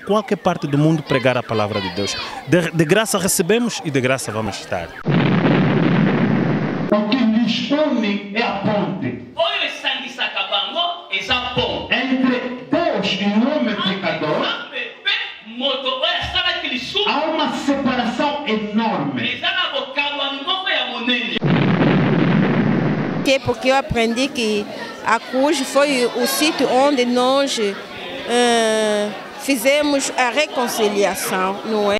qualquer parte do mundo pregar a palavra de Deus. De graça recebemos e de graça vamos estar. O que nos une é a ponte entre Deus e o homem pecador. Há uma separação enorme. Porque eu aprendi que a cruz foi o sítio onde nós fizemos a reconciliação, não é?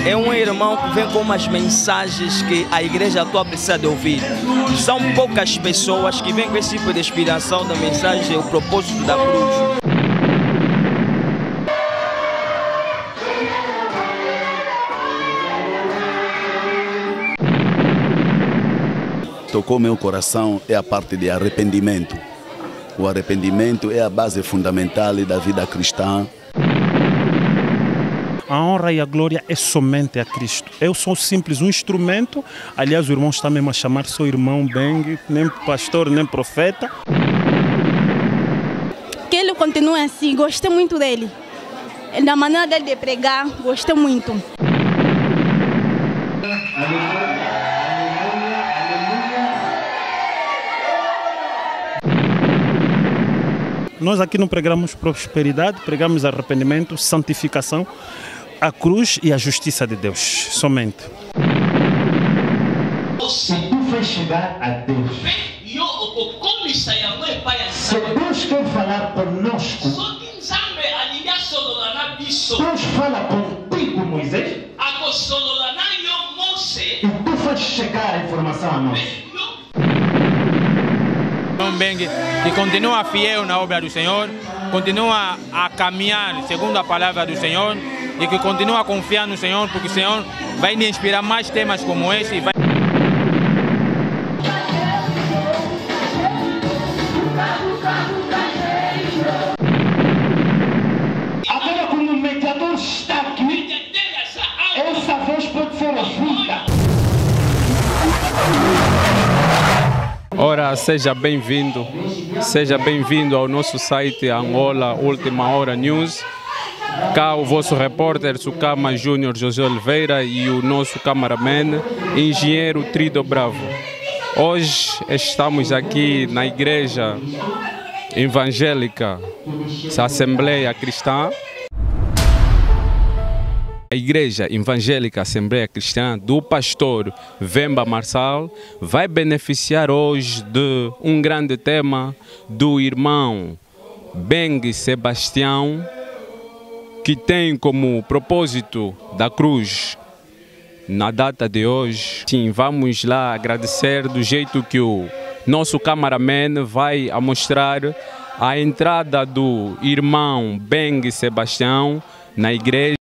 É um irmão que vem com umas mensagens que a igreja atual precisa de ouvir. São poucas pessoas que vêm com esse tipo de inspiração da mensagem, o propósito da cruz. Tocou meu coração é a parte de arrependimento. O arrependimento é a base fundamental da vida cristã. A honra e a glória é somente a Cristo. Eu sou simples um instrumento. Aliás, o irmão está mesmo a chamar seu irmão Beng, nem pastor, nem profeta. Que ele continue assim, gostei muito dele. Da maneira dele de pregar, gostei muito. Nós aqui não pregamos prosperidade, pregamos arrependimento, santificação, a cruz e a justiça de Deus, somente. Se tu vais chegar a Deus, se Deus quer falar conosco, Deus fala contigo, Moisés, e tu vais chegar a informação a nós. Beng, que continua fiel na obra do Senhor, continua a caminhar segundo a palavra do Senhor e que continua a confiar no Senhor, porque o Senhor vai lhe inspirar mais temas como esse. Agora, como o mediador está aqui, essa voz pode ser ouvida. Ora, seja bem-vindo ao nosso site Angola Última Hora News. Cá o vosso repórter Sukama Júnior José Oliveira e o nosso cameraman, engenheiro Trido Bravo. Hoje estamos aqui na Igreja Evangélica Assembleia Cristã. A Igreja Evangélica Assembleia Cristã do pastor Vemba Marçal vai beneficiar hoje de um grande tema do irmão Beng Sebastião, que tem como propósito da cruz na data de hoje. Sim, vamos lá agradecer do jeito que o nosso cameraman vai mostrar a entrada do irmão Beng Sebastião na igreja.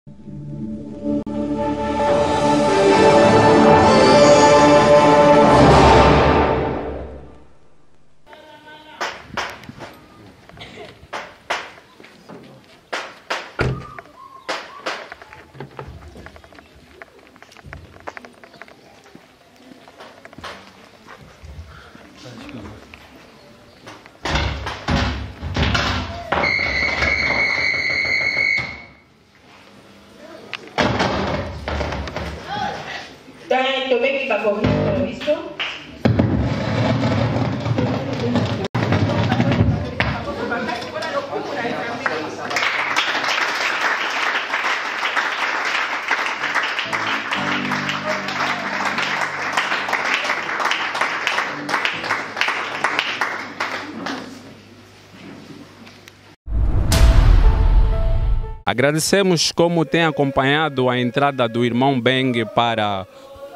Agradecemos como tem acompanhado a entrada do irmão Beng para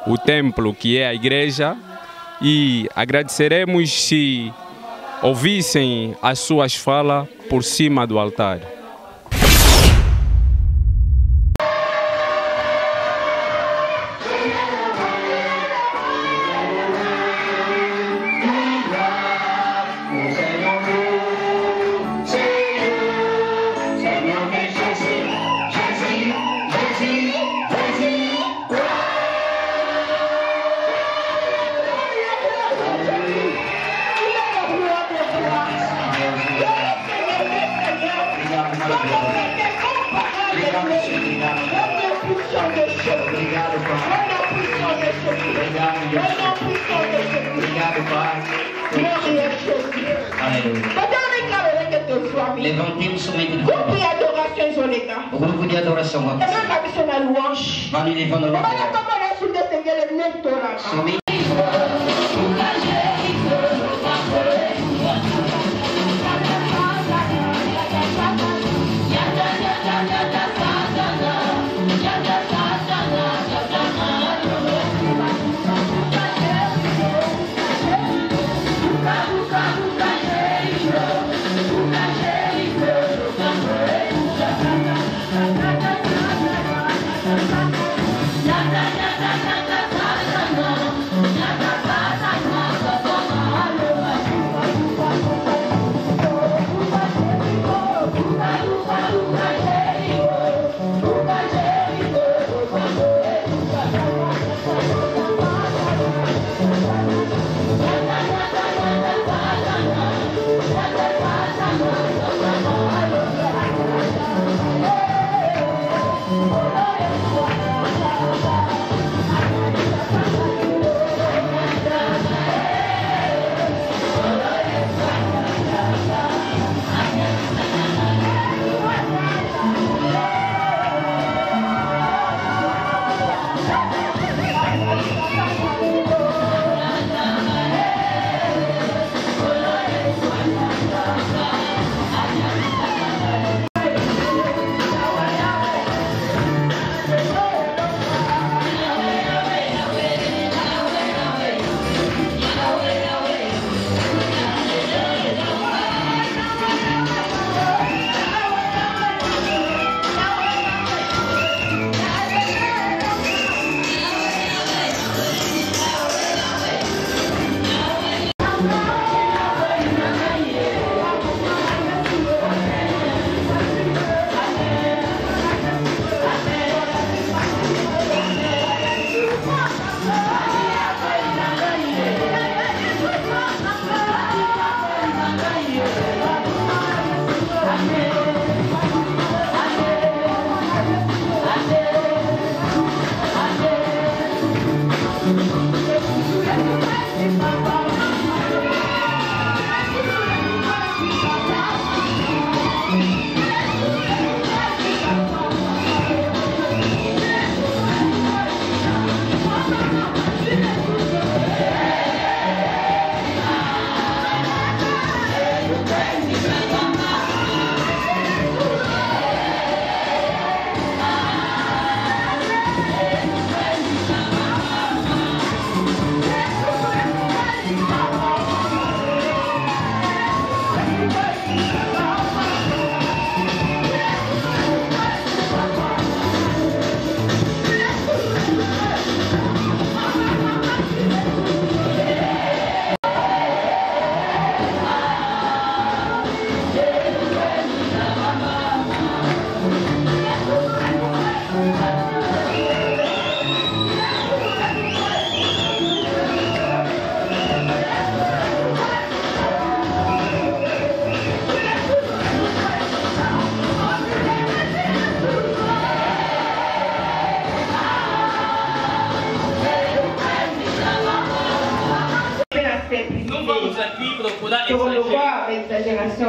o templo que é a igreja, e agradeceremos se ouvissem as suas falas por cima do altar. Obrigado. Obrigado, Pai. Obrigado, Pai. Aleluia. Levantemos somente o grupo de adoração. Vamos levando louvor. Somente.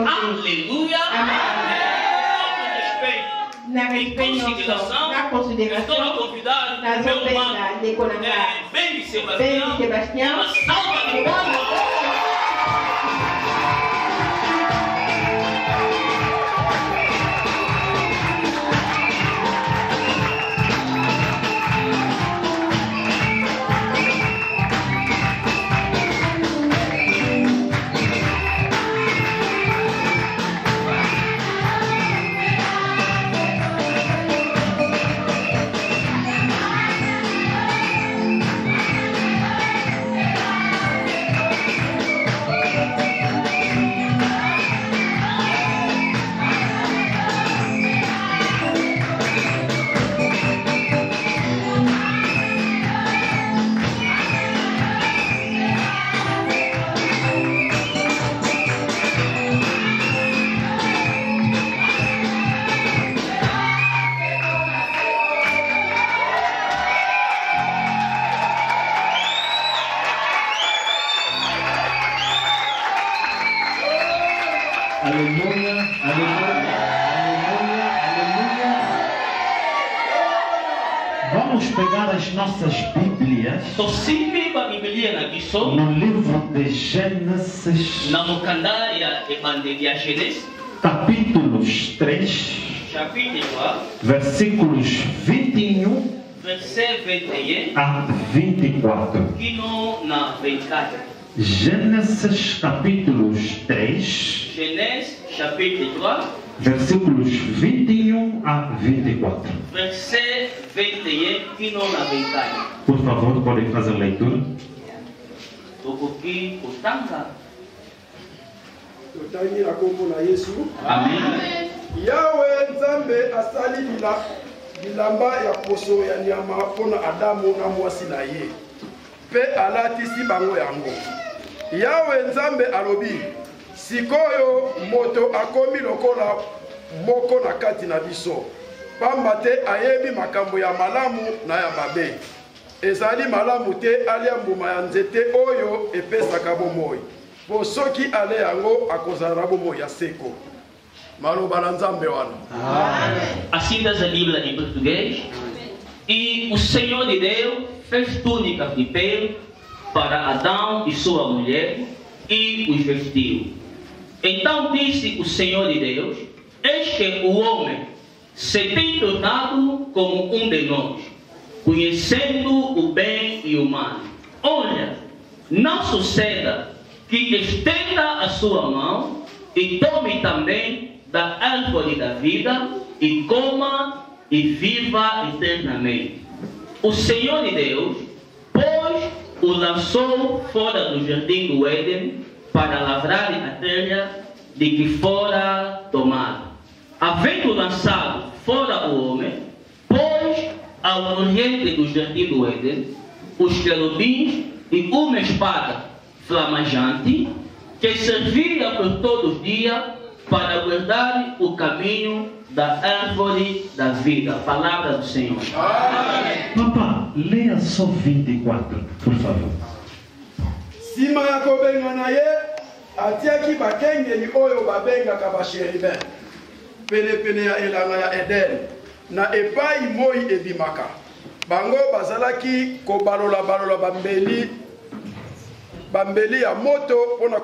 Aleluia. Em consideração, estou a convidar o meu irmão Ben Sebastião, uma salva de palmas. Aleluia, aleluia, aleluia, aleluia. Vamos pegar as nossas Bíblias no livro de Gênesis, capítulos 3, versículos 21 a 24. Gênesis capítulos 3, versículos 21 a 24. Por favor, podem fazer a leitura. Amém. Yahweh Nzambe asali bilamba ya poso ya nyama pona Adamu na mwasi na ye. Pe alatisi bango yango. Yahweh Nzambe alobi, sikoyo moto akomi lokola moko na kati na biso. Pamba te ayebi makambo ya malamu na ya mabe. Ezali malamu te alia mbuma ya nzete oyo epesaka bomoi. Po soki ale yango akozala bomoi ya seko. Assim diz a Bíblia em português. E o Senhor de Deus fez túnicas de pele para Adão e sua mulher e os vestiu. Então disse o Senhor de Deus: eis que o homem se tem tornado como um de nós, conhecendo o bem e o mal. Olha, não suceda que estenda a sua mão e tome também da árvore da vida e coma e viva eternamente. O Senhor de Deus, pois, o lançou fora do jardim do Éden para lavrar a terra de que fora tomado. Havendo lançado fora o homem, pôs ao oriente do jardim do Éden os querubins e uma espada flamejante que servia por todos os dias para guardar o caminho da árvore da vida. Palavra do Senhor. Amém. Papá, leia só 24, por favor. Sima ya kobenga na ye, atiaki bakengeli oyo babengaka basheribe. Pene ya elanga ya Eden, na epai moi ebimaka. Bango bazalaki kobalola bambeli ya moto pona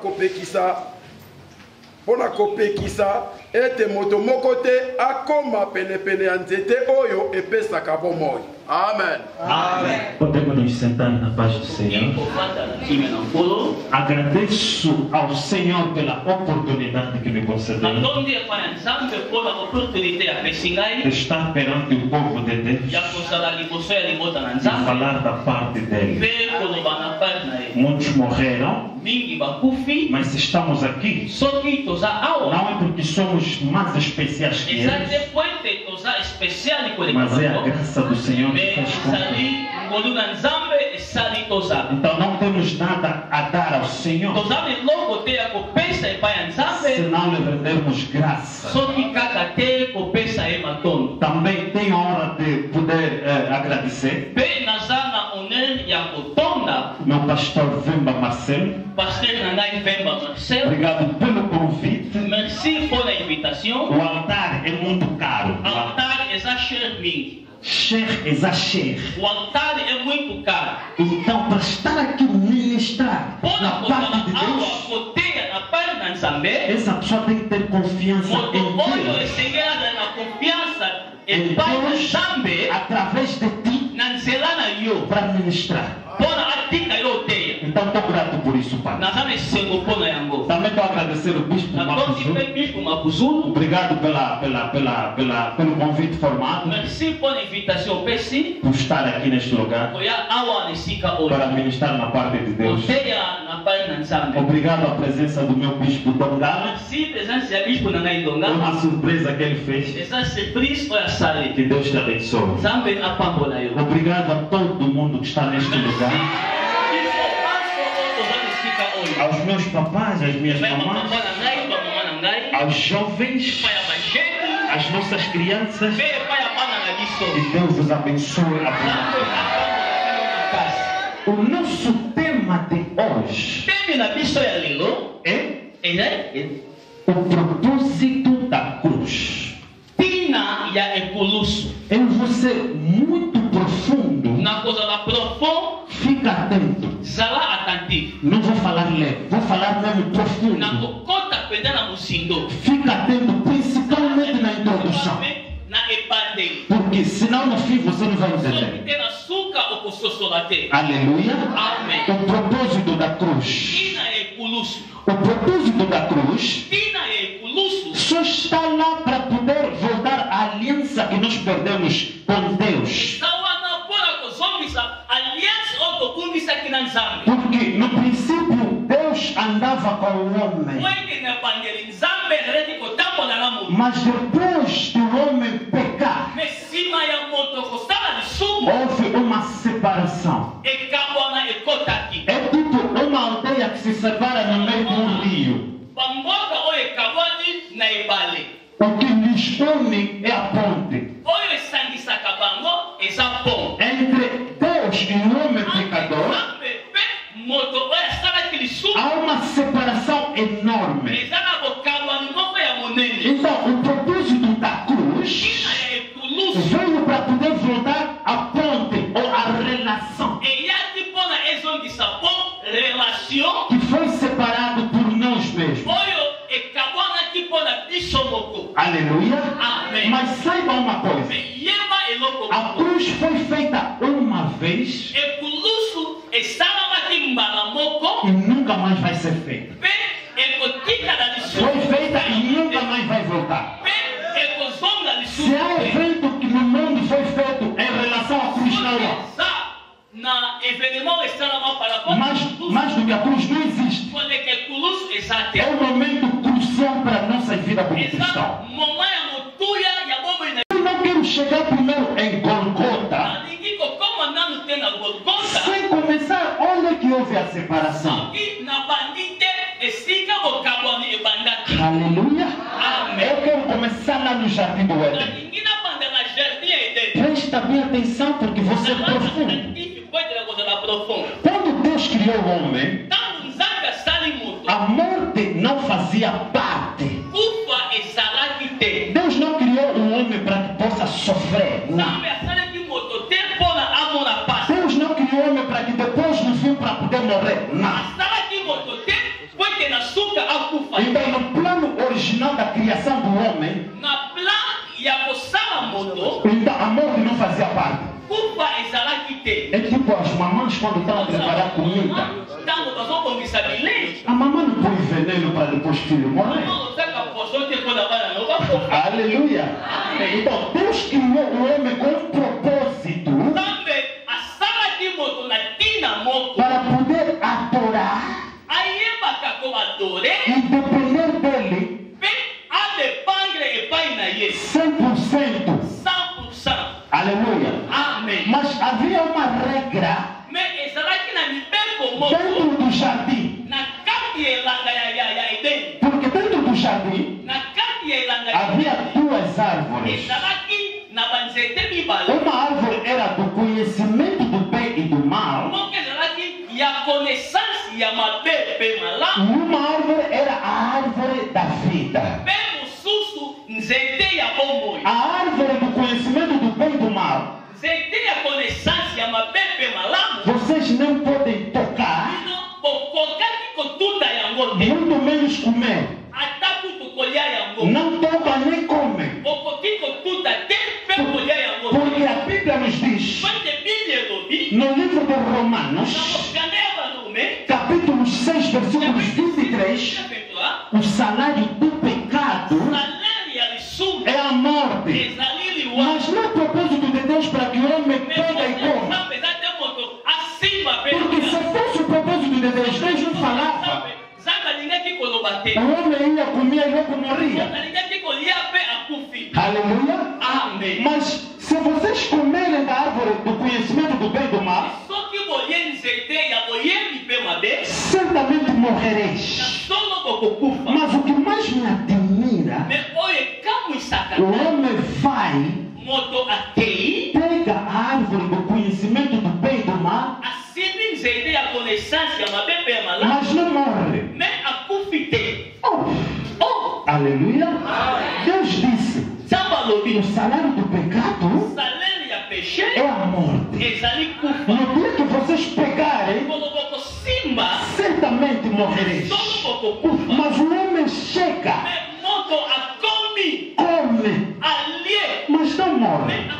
kopekisa ete moto moko te akoma pene ya nzete oyo epesaka bomoi. Amen. Amém. Podemos nos sentar na paz do Senhor. Agradeço ao Senhor pela oportunidade que me concedeu de estar perante o povo de Deus e falar da parte dele. Muitos morreram, mas estamos aqui não é porque somos mais especiais que eles, mas é a graça do Senhor. Então não temos nada a dar ao Senhor se não lhe rendermos graça. Também tenho a honra de poder agradecer meu pastor Vemba Marcelo. Obrigado pelo convite. O altar é muito caro. O altar é muito caro. Então, para estar aqui ministrar na parte de Deus, essa pessoa tem que ter confiança em Deus, através de ti, para ministrar. Então estou grato por isso, Pai. Também estou a agradecer o Bispo Mapuzu. Obrigado pelo convite formado. Por estar aqui neste lugar para ministrar na parte de Deus. Obrigado à presença do meu Bispo Dongala. Uma surpresa que ele fez. Que Deus te abençoe. Obrigado a todo mundo que está neste lugar. Aos meus papás, às minhas mamães, aos jovens, às nossas crianças. Que Deus os abençoe abundantemente. O nosso tema de hoje é o propósito da cruz. Tina ya eculuso. É você muito profundo. Na coisa da profundo. Fica atento. Zala atentivo. Não vou falar leve, vou falar mesmo profundo. Na cocota pedana musindo. Fica atento principalmente na introdução. Na epandeiro. Porque senão no fim você não vai entender. Aleluia. Amém. O propósito da cruz. Tina eculuso. O propósito da cruz. Tina eculuso. Só está lá para poder voltar à aliança que nós perdemos com Deus. Porque no princípio Deus andava com o homem. Mas depois do homem pecar, houve uma separação. É tipo uma aldeia que se separa no meio de um rio. O que lhes une é a ponte entre Deus e o homem pecador. Há uma separação enorme. Então o propósito da cruz veio para poder voltar à ponte ou à relação que foi separado por nós mesmos. Aleluia. Amém. Mas saiba uma coisa: a cruz foi feita uma vez e nunca mais vai ser feita. Foi feita e nunca mais vai voltar. Se há evento que no mundo foi feito em relação à cruz, mais do que a cruz não existe. É um momento crucial para a nossa vida como cristão. Eu não quero chegar primeiro em Golgota sem começar. Olha que houve a separação. Aleluia. Eu quero começar lá no Jardim do Éden. Presta bem atenção porque você é profundo. Quando Deus criou o homem, a morte não fazia parte. Deus não criou o homem para que possa sofrer. Não. Deus não criou o homem para que depois no fim para poder morrer. Não. Então no plano original da criação do homem, então a morte não fazia parte. É tipo as mamães quando estão a preparar comida. A mamãe não põe veneno para depois o filho morrer. Aleluia. Então Deus criou o homem com um propósito para poder adorar e depender dele 100%. Aleluia. Amém. Mas havia uma regra dentro do jardim. Porque dentro do jardim havia duas árvores. Uma árvore era do conhecimento do bem e do mal. E uma árvore era a árvore da vida. A árvore do conhecimento do bem e do mal, vocês não podem tocar, muito menos comer. Não tocam nem comem. Porque a Bíblia nos diz, no livro de Romanos, capítulo 6, versículos 23, o salário do pecado é a morte. Mas não é propósito de Deus para que o homem pega e coma. Porque se fosse o propósito de Deus, Deus não falava. O homem ia comer e logo morria. Aleluia. Amém. Mas se vocês comerem da árvore do conhecimento do bem e do mal, certamente morrereis. Mas o que mais me admira, o homem vai, pega a árvore do conhecimento do bem e do mal, mas não morre. Deus disse: o salário do pecado é a morte. No dia que vocês pegarem, certamente morrereis. Mas o homem chega, come, mas não morre.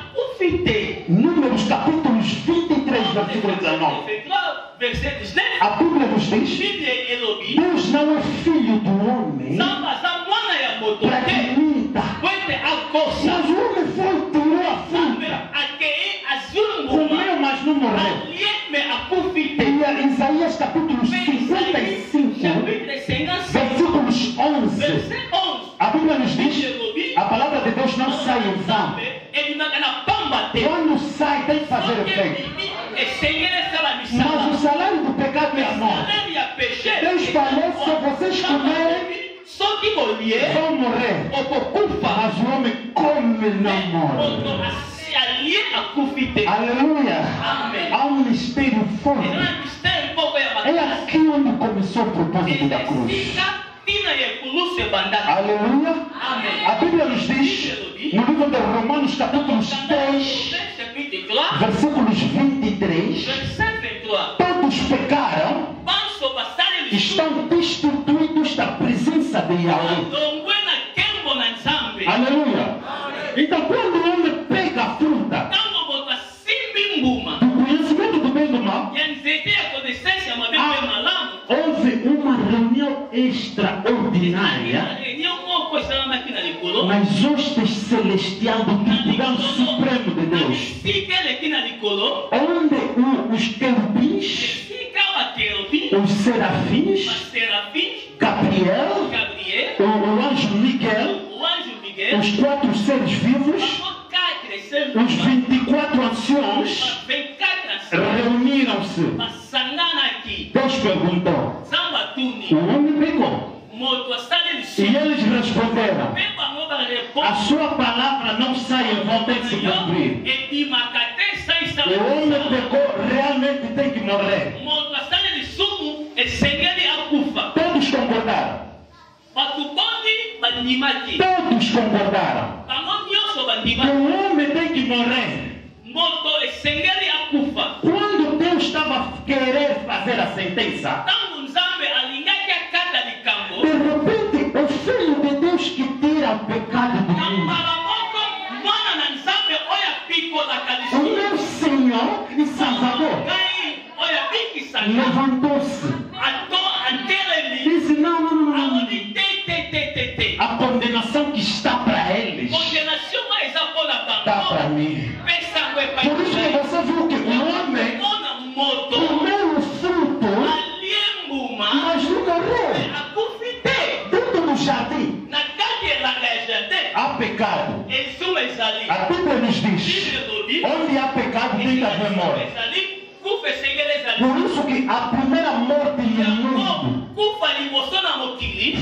Números capítulos 23, versículo 19. A Bíblia nos diz: Deus não é filho do homem para que minta. Mas o homem foi, tirou a fruta, comeu, mas não morreu. E Isaías capítulo 55, versículos 11. A Bíblia nos diz: a palavra de Deus não sai em vão. Quando sai, tem que fazer efeito. Mas o salário do pecado é a morte. Deus falou: se vocês comerem, vão morrer. Mas o homem come e não morre. Aleluia. Há um mistério forte. É aqui onde começou o propósito da cruz. Aleluia. A Bíblia nos diz, no livro de Romanos capítulo 10, versículos 23, todos pecaram, estão destituídos da presença de Yahweh. Aleluia. Então quando o homem pega a fruta do conhecimento do bem e do mal, houve uma reunião extraordinária nas hostes celestiais do tribunal supremo de Deus, onde os querubins, os serafins, Gabriel, o anjo Miguel, os 4 seres vivos, os 24 anciões reuniram-se. Deus perguntou, o homem pegou, e eles responderam: a sua palavra não sai em vão, tem que se cumprir. O homem pegou, realmente tem que morrer. Todos concordaram. Todos concordaram. O homem tem que morrer. Quando Deus estava querendo fazer a sentença, de repente o Filho de Deus que tira o pecado do mundo, o meu Senhor e Salvador, levantou-se e disse: não. A condenação que está para eles está para mim. Por isso que você viu que o homem comeu o fruto, mas não morreu. Dentro do jardim há pecado. A Bíblia nos diz: onde há pecado tem que haver morte. Por isso que a primeira morte no mundo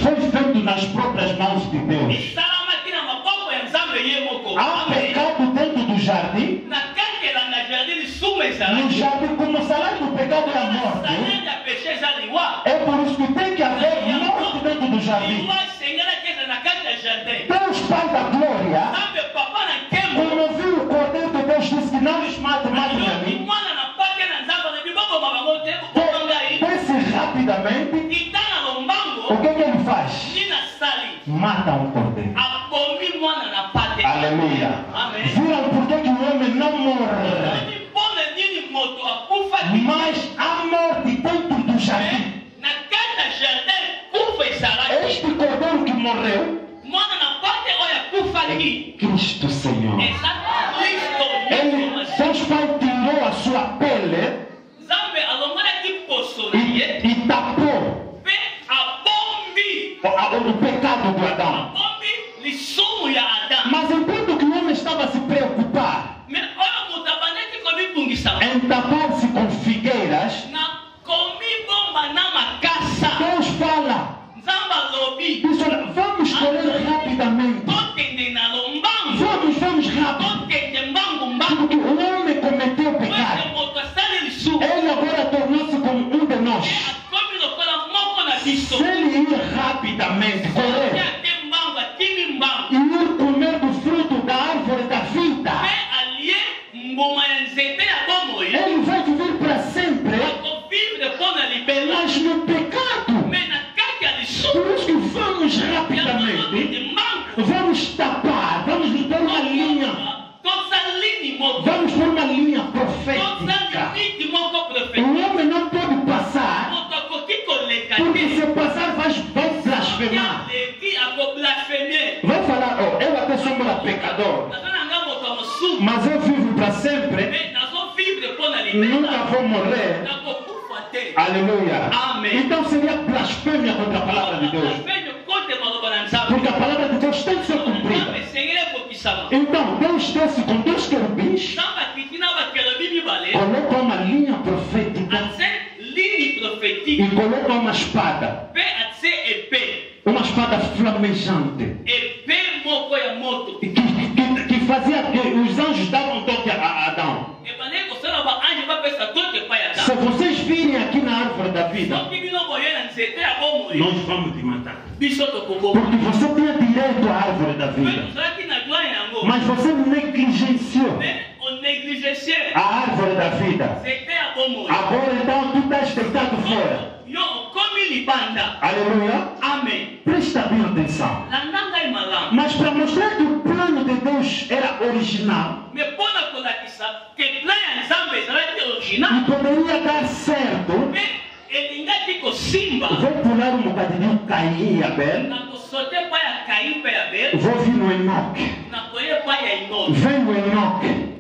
foi feita nas próprias mãos de Deus. Há pecado dentro do jardim. No jardim, como o salário do pecado é a morte, é por isso que tem que haver morte dentro do jardim. Deus, Pai da Glória, quando viu o Cordeiro de Deus, disse que não os mate, mate a mim. Desce rapidamente. O que ele faz? Mata um cordeiro. Aleluia. Viram por que o homem não morre? Mas a morte dentro do jardim. Este cordeiro que morreu é Cristo Senhor. Ele, Deus Pai, tirou a sua pele e tapou o pecado do Adão. Mas enquanto que o homem estava a se preocupar em tapar-se com figueiras, Deus fala: vamos correr rapidamente. Vamos rápido. Porque o homem cometeu vamos tapar, vamos pôr uma linha. Vamos pôr uma linha profética. O homem não pode passar, porque se passar vai blasfemar. Vai falar, oh, eu até sou um pecador, mas eu vivo para sempre, nunca vou morrer. Aleluia. Amém. Então seria blasfêmia contra a palavra de Deus, porque a palavra de Deus tem que ser cumprida. Então Deus desce com 2 querubins, coloca uma linha profética e coloca uma espada flamejante, que fazia que os anjos davam toque a Adão. Se vocês virem aqui na árvore da vida, nós vamos te matar, porque você tinha direito à árvore da vida, mas você negligenciou a árvore da vida. Agora então tu estás deitado fora. Aleluia. Amém. Presta bem atenção. Mas para mostrar que o plano de Deus era original e poderia dar certo, vou pular um bocadinho Caim e Abel. Vou vir no Enoque. Vem o Enoque.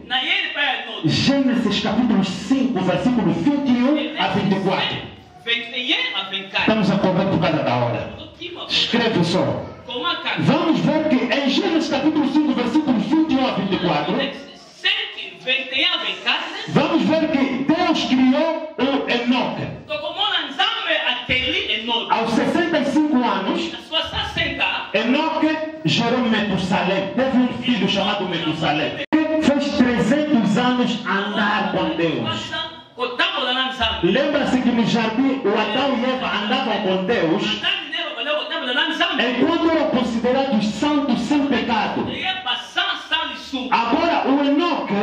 Gênesis capítulo 5, versículo 21 a 24. Estamos a correr por causa da hora. Escreve só. Vamos ver que em Gênesis capítulo 5, versículo 21 a 24, vamos ver que Deus criou o Enoque. Aos 65 anos, Enoque gerou Metusalém. Teve um filho chamado Metusalém, que fez 300 anos andar com Deus. Lembra-se que no jardim o Adão e Eva andavam com Deus enquanto eram considerados santos sem pecado. Agora o Enoque,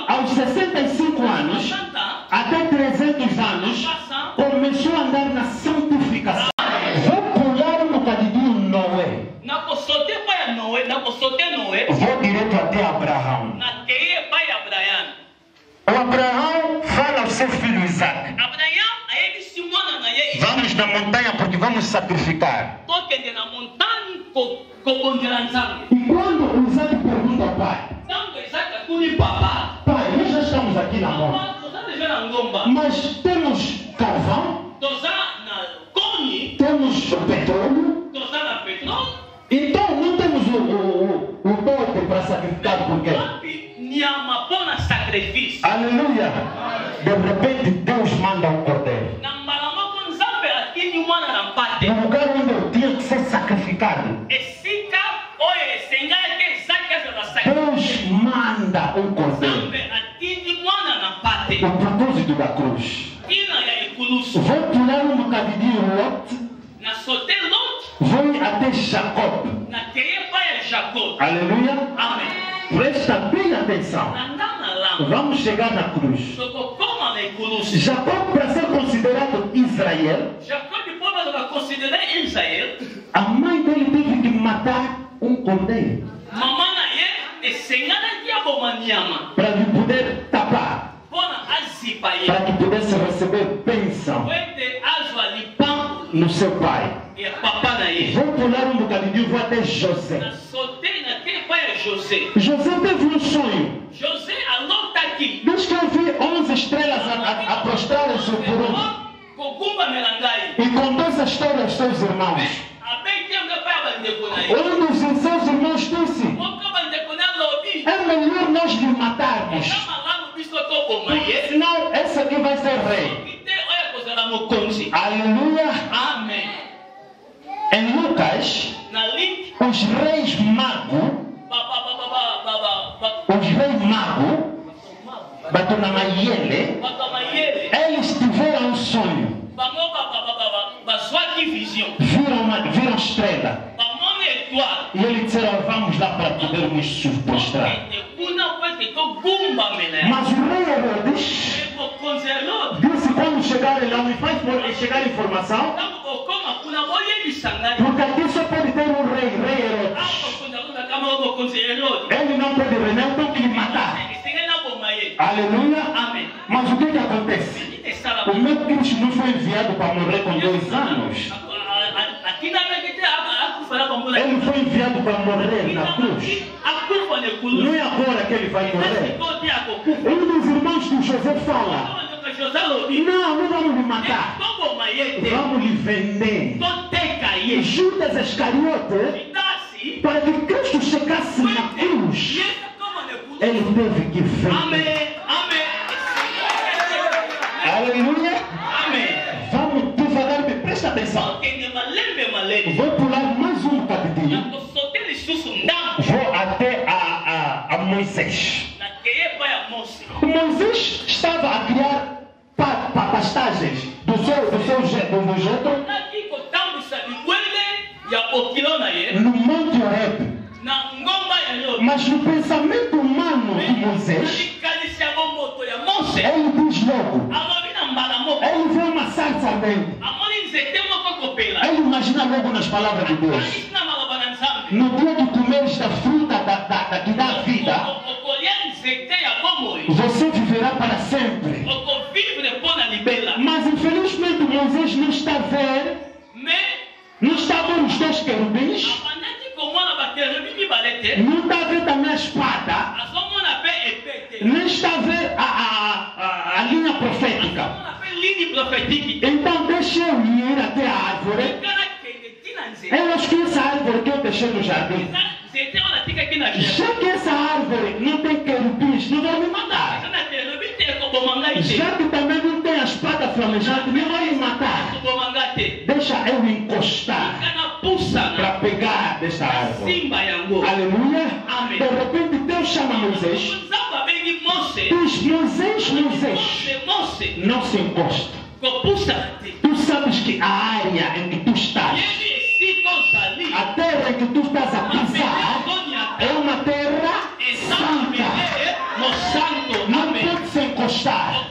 aos 65 anos até 300 anos, começou a andar na santificação. Vou pular um bocadinho Noé. Vou direto até Abraão. O Abraão fala ao seu filho Isaac: vamos na montanha porque vamos sacrificar. E quando o Isaac pergunta ao pai: pai, nós já estamos aqui na montanha, mas temos carvão, temos petróleo, então não temos o toque para sacrificar, por quê? Aleluia. De repente Deus manda um cordeiro no lugar onde eu tinha que ser sacrificado. Deus manda um cordeiro. O propósito da cruz. Vou pular um bocadinho Lot. Vou até Jacob. Aleluia. Presta bem atenção. Vamos chegar na cruz. Jacob, para ser considerado Israel, a mãe dele teve que matar um cordeiro para ele poder tapar, para que pudesse receber bênção no seu pai. Vou pular um bocadinho, vou até José. José teve um sonho. Diz que eu vi 11 estrelas a prostrarem-se por um. E contou essa história aos seus irmãos. Um dos seus irmãos disse: é melhor nós lhe matarmos, senão esse aqui vai ser rei. Aleluia. Amém. Em Lucas, os reis magos, Batonamayele, eles tiveram um sonho. Viram estrela. E eles disseram: vamos lá para podermos nos prostrar. Mas o rei Herodes disse: quando chegarem lá, me faz chegar informação, porque aqui só pode ter um rei, rei Herodes. não pode reinar, eu tenho que lhe matar. Aleluia. Mas o que acontece? O meu Cristo não foi enviado para morrer com 2 anos. Ele foi enviado para morrer na cruz. Não é agora que ele vai morrer. Um dos irmãos de José fala: não vamos lhe matar, vamos lhe vender. Judas Iscariote, para que Cristo chegasse na cruz, ele teve que vender. Aleluia. Vamos devagar, presta atenção. Vou pular mais um bocadinho. Vou até a Moisés. Moisés estava a criar pastagens do seu Jetro no Monte Horeb. Mas no pensamento humano de Moisés, ele diz logo, ele vê uma sarça ardente, ele imagina logo nas palavras de Deus: no dia que comeres da fruta que dá vida, você viverá para sempre. Mas infelizmente Moisés não está a ver, os 2 querubins, não está a ver também a espada, nem está a ver a linha profética. Então deixa eu ir até a árvore. Eu acho que essa árvore que eu deixei no jardim, já que essa árvore não tem querubins, não vai me matar. Já que também não tem a espada flamejante, não vai me matar. Deixa eu encostar para pegar desta árvore. Aleluia. De repente Deus chama Moisés. Diz: Moisés, não se encosta. Tu sabes que a área em que tu estás, a terra em que tu estás a pisar, é uma terra santa. Não pode se encostar.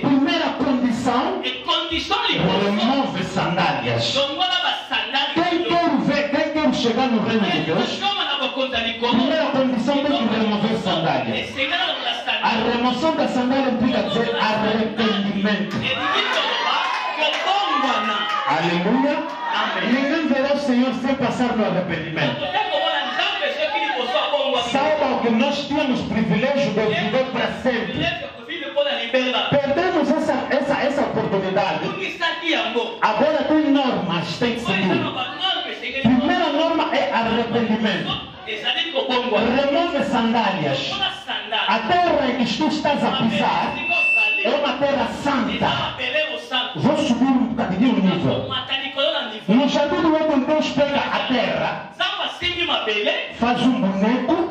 Primeira condição: remove sandálias. Quem quer chegar no reino de Deus, primeira condição: tem que remover sandálias. A remoção da sandália implica dizer arrependimento. Aleluia. Ninguém verá o Senhor sem passar no arrependimento. Saiba que nós temos privilégio de viver para sempre. Perdemos essa oportunidade. Agora tem normas, tem que seguir. Primeira norma é arrependimento. Remove sandálias. A terra em que tu estás a pisar é uma terra santa. Vou subir um bocadinho o nível. No jardim do Éden, Deus pega a terra, faz um boneco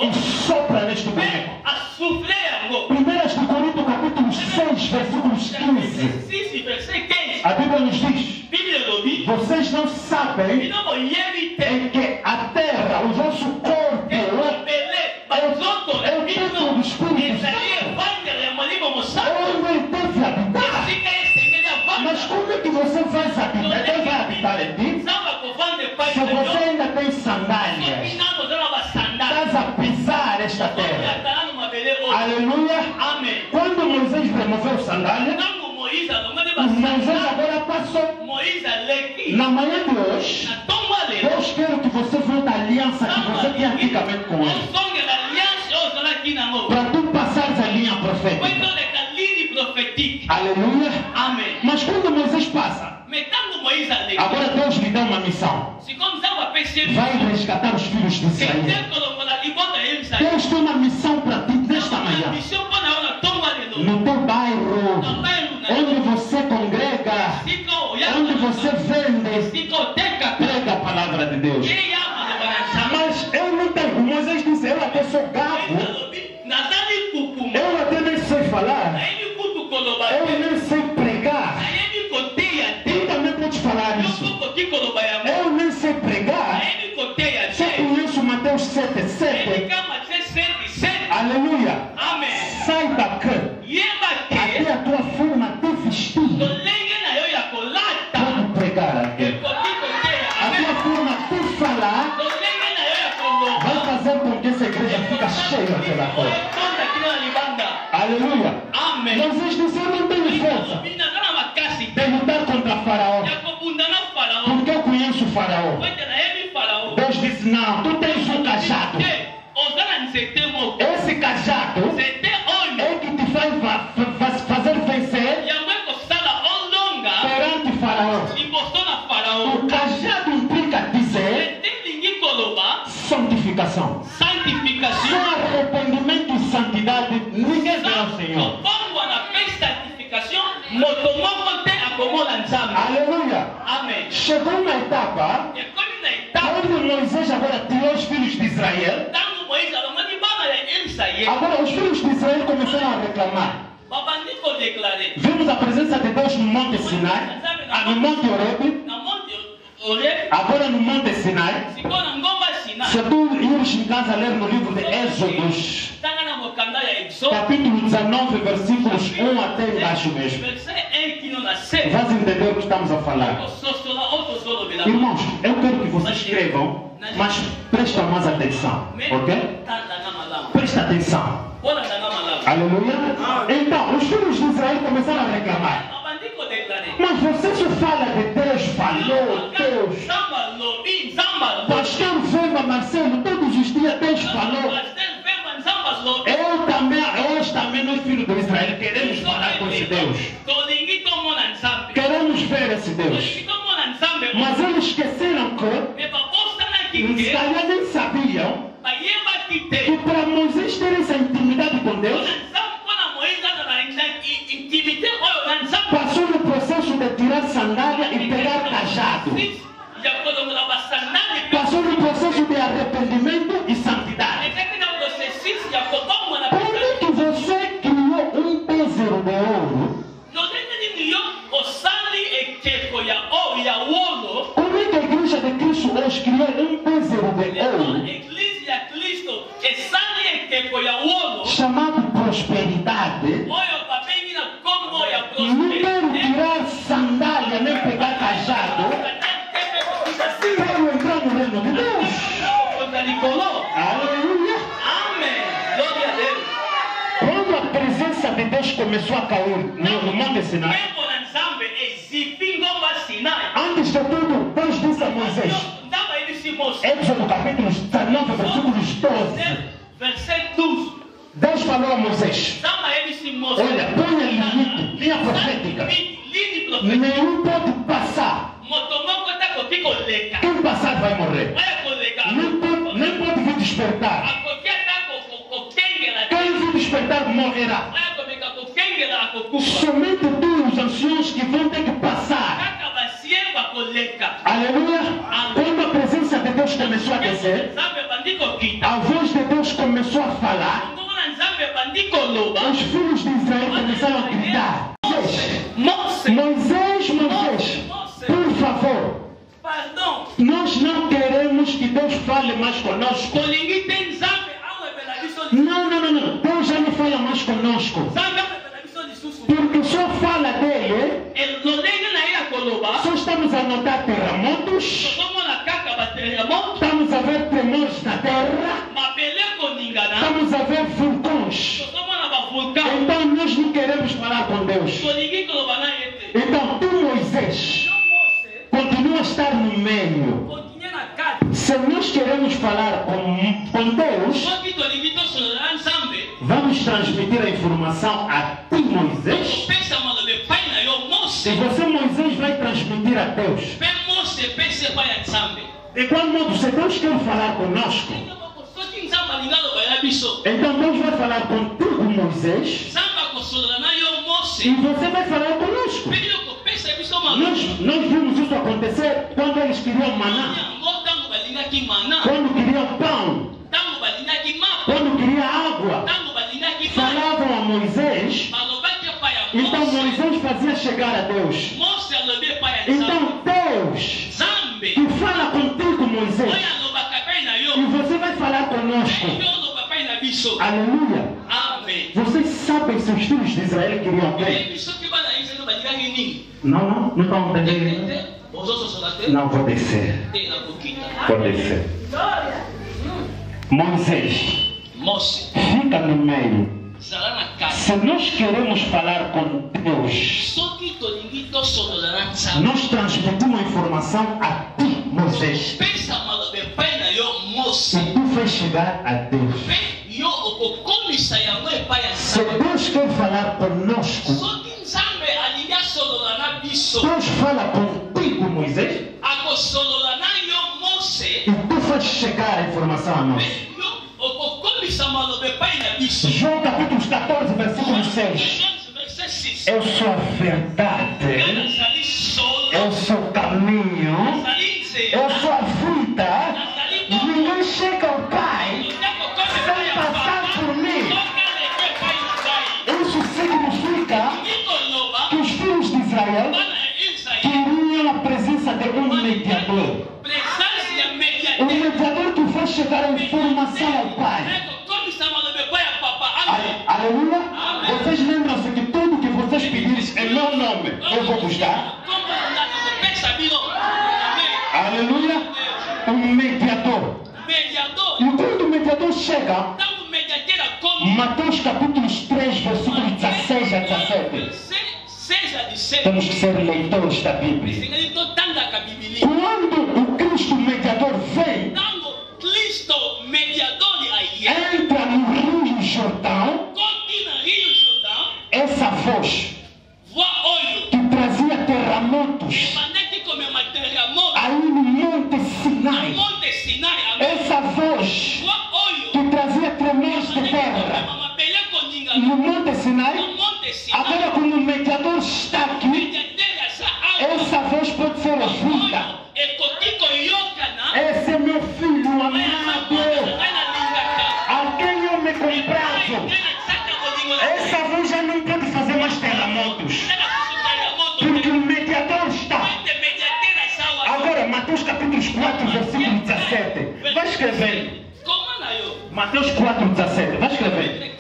e sopra neste boneco. 1 Coríntios capítulo 6, versículos 15. A Bíblia nos diz: vocês não sabem que a terra, o vosso corpo, é o templo do Espírito Santo, onde ele deve habitar. Mas como é que você vai habitar? Deus vai habitar em ti? Se você ainda tem sandálias, estás a pisar esta terra. Aleluia. Quando Moisés removeu sandália, Moisés agora passou. Na manhã de hoje, Deus quer que você volte a aliança que você tinha antigamente com ele, para tu passares a linha profética. Aleluia. Mas quando Moisés passa, agora Deus lhe dá uma missão. Vai resgatar os filhos de Israel. Deus tem uma missão para ti nesta manhã. No teu bairro, onde você congrega, onde você vende, prega a palavra de Deus. Mas eu não tenho. Moisés disse: eu até sou gago, eu até nem sei falar, eu nem sei pregar. Tu também pode falar isso. Eu nem sei pregar, só conheço Mateus 7:7. Aleluia. Saiba que até a tua forma de vestir pode pregar aqui. A tua forma de falar veio aquela coisa. Aleluia. Moisés disse, eu não tenho força de lutar contra Faraó, porque eu conheço o Faraó. Deus disse, não, tu tens um cajado. Esse cajado é que te faz fazer vencer perante Faraó. O cajado implica dizer santificação. Sem arrependimento e santidade, ninguém verá o Senhor. Aleluia. Chegou uma etapa quando Moisés agora tirou os filhos de Israel. Agora os filhos de Israel começaram a reclamar. Vimos a presença de Deus no Monte Sinai, no Monte Horebe, agora no Monte Sinai. Se tu ires em casa ler no livro de Êxodos, capítulo 19, versículos 1 até embaixo mesmo, vais entender o que estamos a falar. Irmãos, eu quero que vocês escrevam, mas prestem mais atenção, ok? Presta atenção. Aleluia. Então, os filhos de Israel começaram a reclamar. Mas você só fala de Deus, falou, Deus. Pastor Vemba Marcelo, todos os dias Deus falou. Hoje também nós filhos de Israel queremos falar com esse Deus. Queremos ver esse Deus. Mas eles esqueceram que, se calhar nem sabiam, que para Moisés ter essa intimidade com Deus, passou no processo de tirar sandália e pegar cajado. Passou no processo de arrependimento e santidade. Por que você criou um bezerro de ouro? Como é que a igreja de Cristo hoje criou um bezerro de ouro chamado prosperidade? Não quero tirar sandália nem pegar cajado. Quero entrar no reino de Deus. Aleluia. Quando a presença de Deus começou a cair no Monte Sinai, antes de tudo, Deus disse a Moisés, Êxodo capítulo 19, versículos 12. Deus falou a Moisés, olha, põe a limite, linha profética. Nenhum pode passar. Quem passar vai morrer. Nem pode vir despertar. Quem vir despertar morrerá. Somente tu, os anciãos que vão ter que passar. Aleluia. Quando a presença de Deus começou a descer, a voz de Deus começou a falar, os filhos de Israel começaram a gritar, Moisés, por favor, nós não queremos que Deus fale mais conosco. Não, Deus já não fala mais conosco, porque só fala dele. Só estamos a notar terremotos, estamos a ver tremores na terra, estamos a ver vulcões. Então nós não queremos falar com Deus. Então tu, Moisés, continua a estar no meio. Se nós queremos falar com Deus, vamos transmitir a informação a ti, Moisés. E você, Moisés, vai transmitir a Deus. De qual modo, se Deus quer falar conosco, então Deus vai falar contigo, Moisés, e você vai falar conosco. Nós vimos isso acontecer quando eles queriam maná, quando queriam pão, quando queriam água. Falavam a Moisés, então Moisés fazia chegar a Deus. Então Deus que fala contigo, Moisés, e você vai falar conosco. Aleluia. Vocês sabem se os filhos de Israel queriam ver? Não estão entendendo. Não, vou descer. Moisés fica no meio. Se nós queremos falar com Deus, nós transmitimos a informação a ti, Moisés, e tu fez chegar a Deus. Se Deus quer falar conosco, Deus fala contigo, Moisés, e tu faz chegar a informação a nós. João capítulo 14, versículo 6. Eu sou a verdade, eu sou o caminho, eu sou a vida. Ninguém chega ao Pai sem passar por mim. Isso significa que os filhos de Israel queriam a presença de um mediador. Um mediador que faz chegar a informação ao Pai. Aleluia. Vocês lembram-se que tudo que vocês pedirem em meu nome, eu vou vos dar. Aleluia. Um mediador. E quando o mediador chega, Mateus capítulo 3, versículos 16 a 17. Temos que ser leitores da Bíblia. Quando o Cristo mediador vem, entra no Rio Jordão, essa voz que trazia terremotos aí no Monte Sinai, essa voz que trazia tremores de terra no Monte Sinai, agora como o mediador está aqui, essa voz pode ser ouvida. Esse é meu filho amado, a quem eu me comprazo. Essa voz já não pode fazer mais terremotos, porque o mediador está. Agora, Mateus capítulo 4, versículo 17. Vai escrever. Mateus 4, 17. Vai escrever.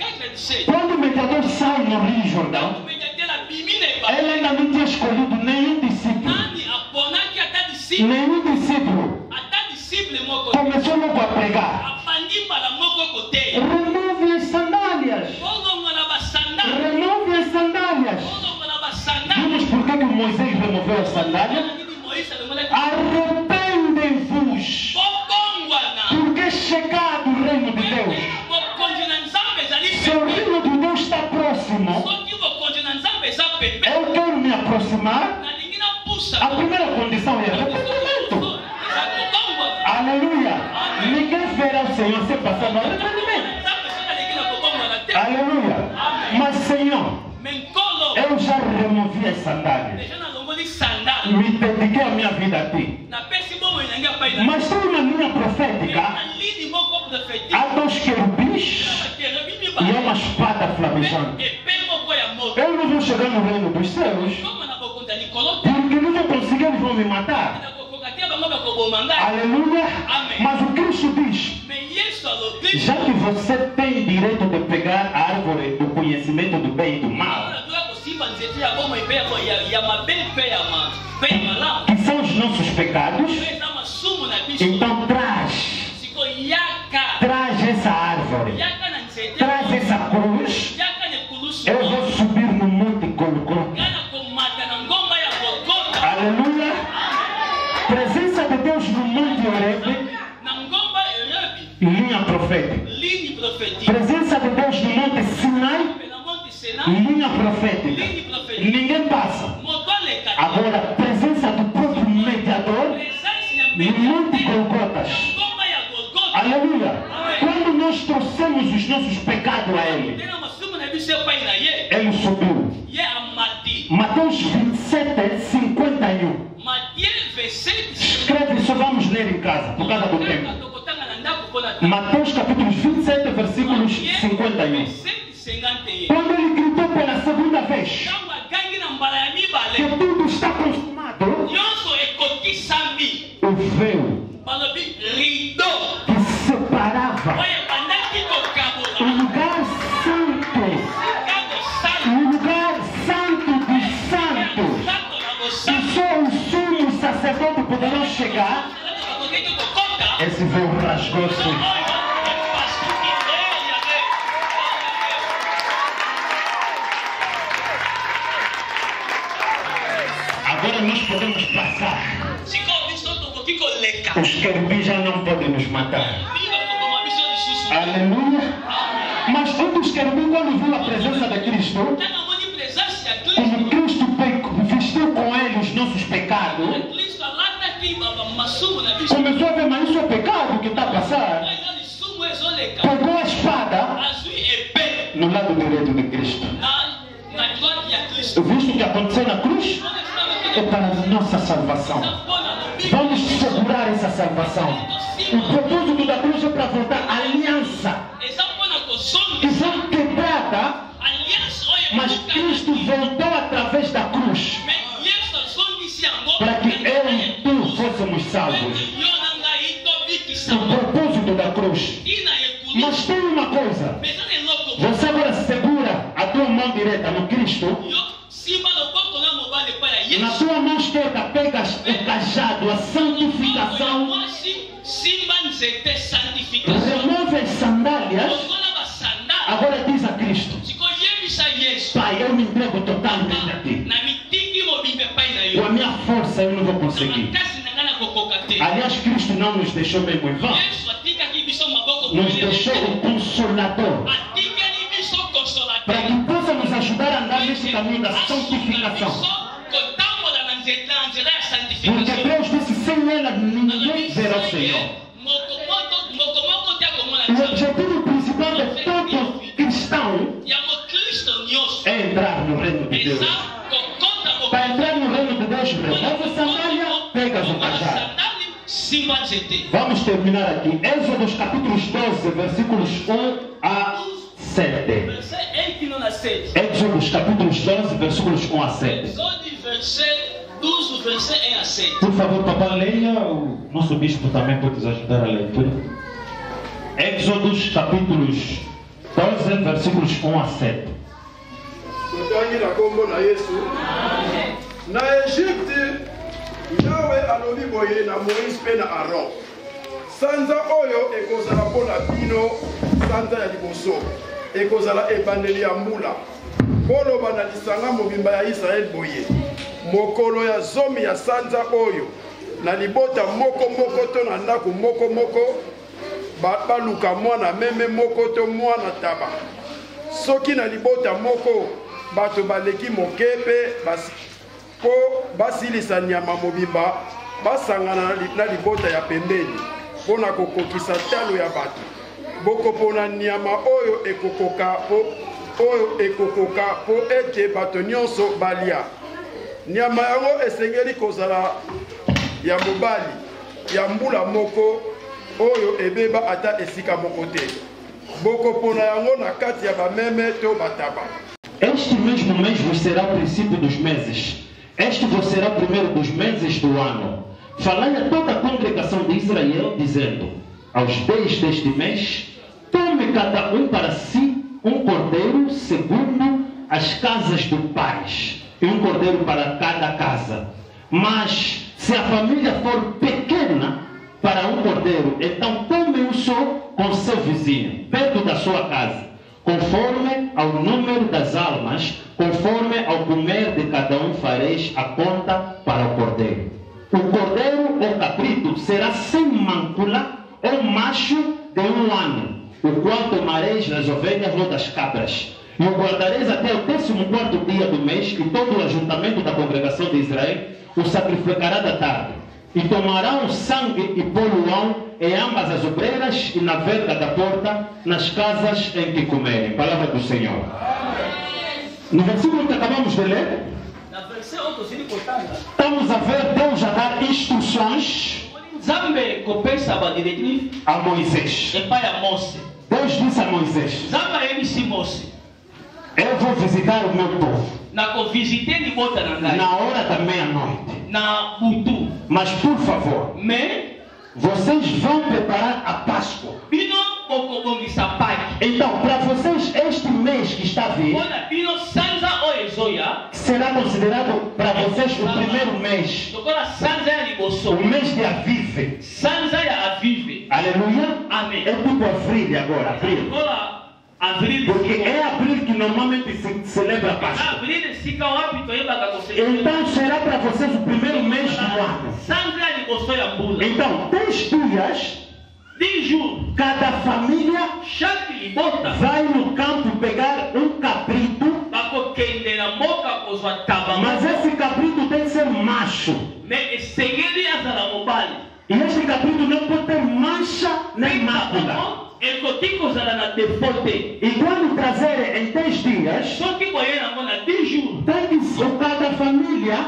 Quando o mediador sai no Rio Jordão, ele ainda não tinha escolhido nenhum discípulo. Nenhum discípulo. Começou logo a pregar. Remove as sandálias. Remove as sandálias. Vimos por que Moisés removeu as sandálias? Arrependem-vos, porque é chegado o reino de Deus. Se o reino de Deus está próximo, eu quero me aproximar. A primeira condição é arrependimento. Aleluia. Ninguém verá o Senhor sem passar no arrependimento. Aleluia. Mas Senhor, eu já removi as sandálias. Me dediquei a minha vida a ti. Mas tem uma linha profética. Há dois querubins e uma espada flamejante. Eu não vou chegar no reino dos céus, porque não vou conseguir, eles vão me matar. Aleluia. Mas o Cristo diz: já que você tem direito de pegar a árvore do conhecimento do bem e do mal, que são os nossos pecados, então traz essa árvore, traz essa cruz. Eu vou subir no Monte Golgota. Aleluia. Presença de Deus no Monte Horebe, linha profética. Presença de Deus no Monte Sinai, linha profética. Ninguém passa. Agora, presença do próprio mediador no Monte Golgota. Aleluia. Quando nós trouxemos os nossos pecados a Ele, Ele subiu. Mateus 27, 51. Escreve, só vamos ler em casa, por causa do tempo. Mateus capítulo 27, versículos 51. Quando ele gritou pela segunda vez que tudo está consumado, o véu que separava o lugar santo dos santos, que só os sumos sacerdotes poderão chegar, esse véu rasgou-se. Agora nós podemos passar. Os querubins já não podem nos matar. Aleluia. Mas um dos querubins, quando viu a presença de Cristo, como Cristo vestiu com ele os nossos pecados, começou a ver, mas isso é pecado que está a passar. Pegou a espada no lado direito de Cristo. Visto o que aconteceu na cruz, é para a nossa salvação. Vamos segurar essa salvação. O propósito da cruz é para voltar à aliança que foi quebrada, mas Cristo voltou através da cruz para que eu e tu fôssemos salvos. O propósito da cruz. Mas tem uma coisa: você agora segura a tua mão direita no Cristo, na tua mão esquerda pegas o cajado, a santificação, remove as sandálias. Agora diz a Cristo: Pai, eu me entrego totalmente a ti. Com a minha força eu não vou conseguir. Aliás, Cristo não nos deixou mesmo em vão. Nos deixou o Consolador, para que possa nos ajudar a andar nesse caminho da santificação. Porque Deus disse: sem ela ninguém verá o Senhor. O objetivo principal de todo cristão é entrar no reino de Deus. Para entrar no reino de Deus, remove a sandália, pegas o cajado. Vamos terminar aqui. Êxodo capítulos 12, versículos 1 a 7. Êxodo capítulos 12, versículos 1 a 7. Por favor, papai, leia. O nosso bispo também pode nos ajudar a leitura. Êxodo capítulos 12, versículos 1 a 7. Na Égypte, Yahweh alobi boye na Moïse pe na Aaron. Sanza oyo ekozala mpona bino sanza ya liboso. Ekozala ebandeli ya mbula. Koloba na lisanga mobimba ya Israel boye. Mokolo ya zomi ya sanza oyo. Na libota moko moko to na ndako moko moko. Baluka mwana meme moko to mwana taba. Soki na libota moko bato baleki mokepe po basilisa nyama mobimba basangana na libota ya pembeni mpona kokokisa talo ya bato. Bokopona nyama oyo ekokoka po ete bato nyonso balia. Nyama yango esengeli kozala ya mobali ya mbula moko oyo ebeba ata esika moko te. Bokopona yango na kati ya bameme to bataba. Este mesmo mês vos será o princípio dos meses. Este vos será o primeiro dos meses do ano. Falai a toda a congregação de Israel, dizendo: aos 10 deste mês, tome cada um para si um cordeiro segundo as casas do pais, e um cordeiro para cada casa. Mas se a família for pequena para um cordeiro, então tome um só com seu vizinho, perto da sua casa, conforme ao número das almas, conforme ao comer de cada um fareis a conta para o cordeiro. O cordeiro ou cabrito será sem mácula ou macho de 1 ano, o qual tomareis das ovelhas ou das cabras, e o guardareis até o 14º dia do mês, e todo o ajuntamento da congregação de Israel o sacrificará da tarde. E tomarão sangue e poluão em ambas as obreiras e na verga da porta, nas casas em que comerem. Palavra do Senhor. No versículo que acabamos de ler, estamos a ver Deus a dar instruções a Moisés. Deus disse a Moisés: eu vou visitar o meu povo na hora da meia-noite. Mas por favor, vocês vão preparar a Páscoa. Então, para vocês, este mês que está vindo será considerado para vocês o primeiro mês, o mês de Aviv. Aleluia. Amém. É tipo abril agora, abril. Porque é abril que normalmente se celebra a Páscoa. Então será para vocês o primeiro mês do ano. Então, 10 dias, cada família vai no campo pegar um cabrito. Mas esse cabrito tem que ser macho. E este cabrito não pode ter mancha nem mácula. E quando trazer em 10 dias, tem que cada família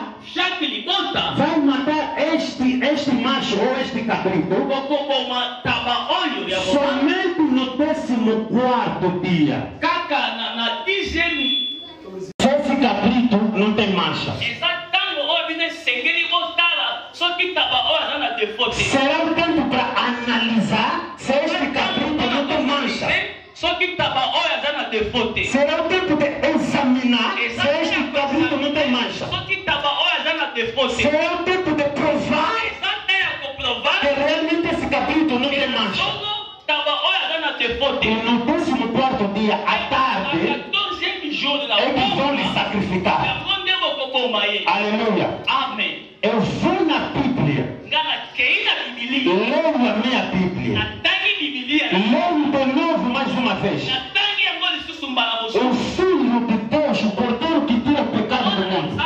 vai matar este macho ou este cabrito somente no 14º dia. Esse cabrito não tem mancha. Será o tempo para analisar se este cabrito não tem mancha. Será o tempo de examinar se este cabrito não tem mancha. Será o tempo de provar que realmente esse cabrito não tem mancha. E no 14º dia, à tarde, eles vão lhe sacrificar. Aleluia. Amém. Eu vou na Bíblia. Leio a minha Bíblia. Leio de novo mais uma vez. O Filho de Deus, o Cordeiro que tira o pecado do mundo,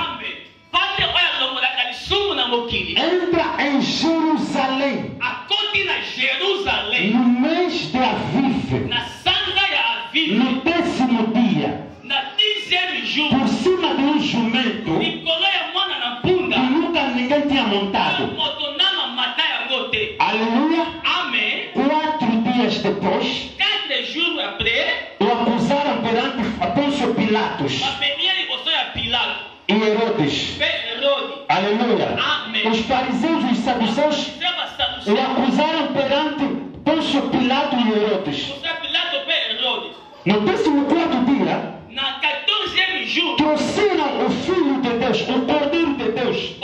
entra em Jerusalém no mês de Aviv, no 10º dia, por cima de um jumento que nunca ninguém tinha montado. Aleluia. Amém. 4 dias depois, o acusaram perante Pôncio Pilatos e Herodes. Aleluia. Amém. Os fariseus e os saduceus o acusaram perante Pôncio Pilatos e Herodes. No 14º dia, trouxeram o Filho de Deus, o Cordeiro de Deus,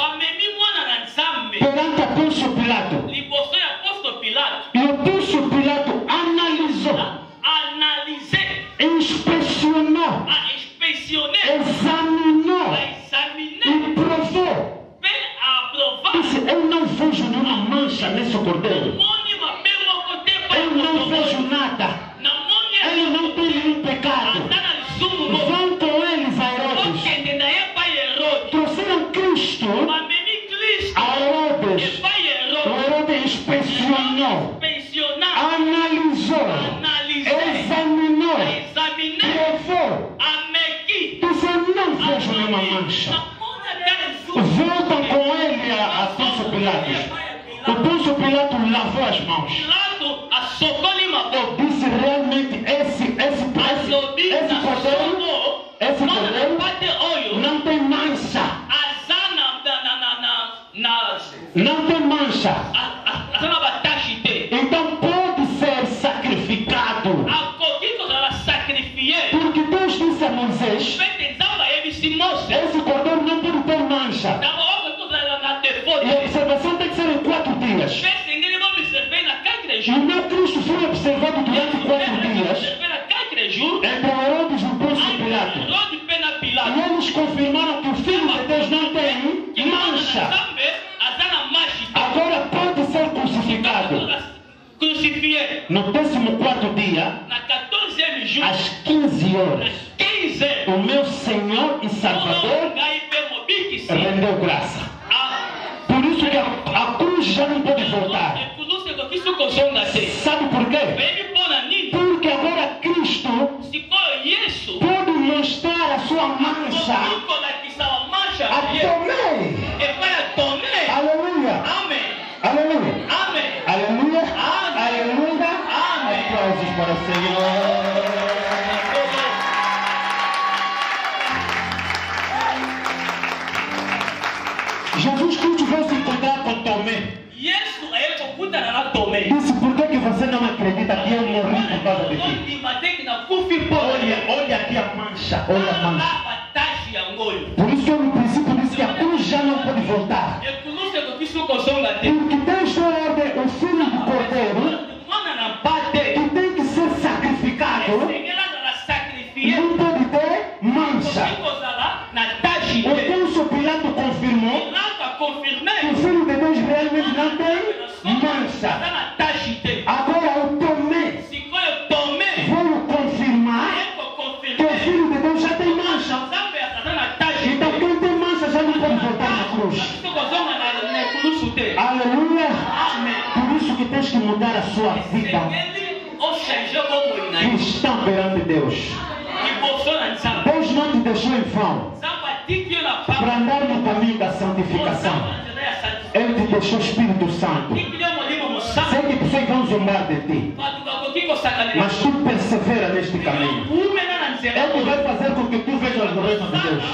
perante a Pôncio Pilato. E o Pôncio Pilato analisou, inspecionou, examinou e provou. Disse: eu não vejo nenhuma mancha nesse cordeiro. Eu não vejo nada. Ele não tem nenhum pecado. Vão com eles a Herodes. Trouxeram Cristo a Herodes. O Herodes inspecionou, analisou, examinou, provou. Disse: eu não vejo nenhuma mancha. Voltam com ele a Pôncio Pilatos. O Pôncio Pilato lavou as mãos. Disse: realmente esse cordeiro não tem mancha. Não tem mancha. Então pode ser sacrificado. Porque Deus disse a Moisés: esse cordeiro não pode ter mancha. E a observação tem que ser em 4 dias. O meu Cristo foi observado durante 4 dias entre Herodes e o Pôncio Pilato. E eles confirmaram que o Filho de Deus não tem mancha. Agora pode ser crucificado. No 14º dia, às 15 horas, o meu Senhor e Salvador rendeu graça. Por isso que a cruz já não pode voltar. Sabe por quê? Porque agora Cristo pode mostrar a sua mancha a Tomé. Aleluia. Aleluia. Aleluia. Aleluia. Aplausos para o Senhor. Jesus Cristo veio se encontrar com Tomé. Disse: por que você não acredita que eu morri por causa de ti? Olha aqui a mancha. Olha a mancha. Por isso que eu no princípio disse que a cruz já não pode voltar. Porque desde a ordem o Filho do Cordeiro que tem que ser sacrificado a sua vida cristã perante Deus. Deus não te deixou em vão para andar no caminho da santificação. Ele te deixou o Espírito Santo. Sei que pessoas vão zombar de ti, mas tu persevera neste caminho. Ele vai fazer com que tu vejas o reino de Deus.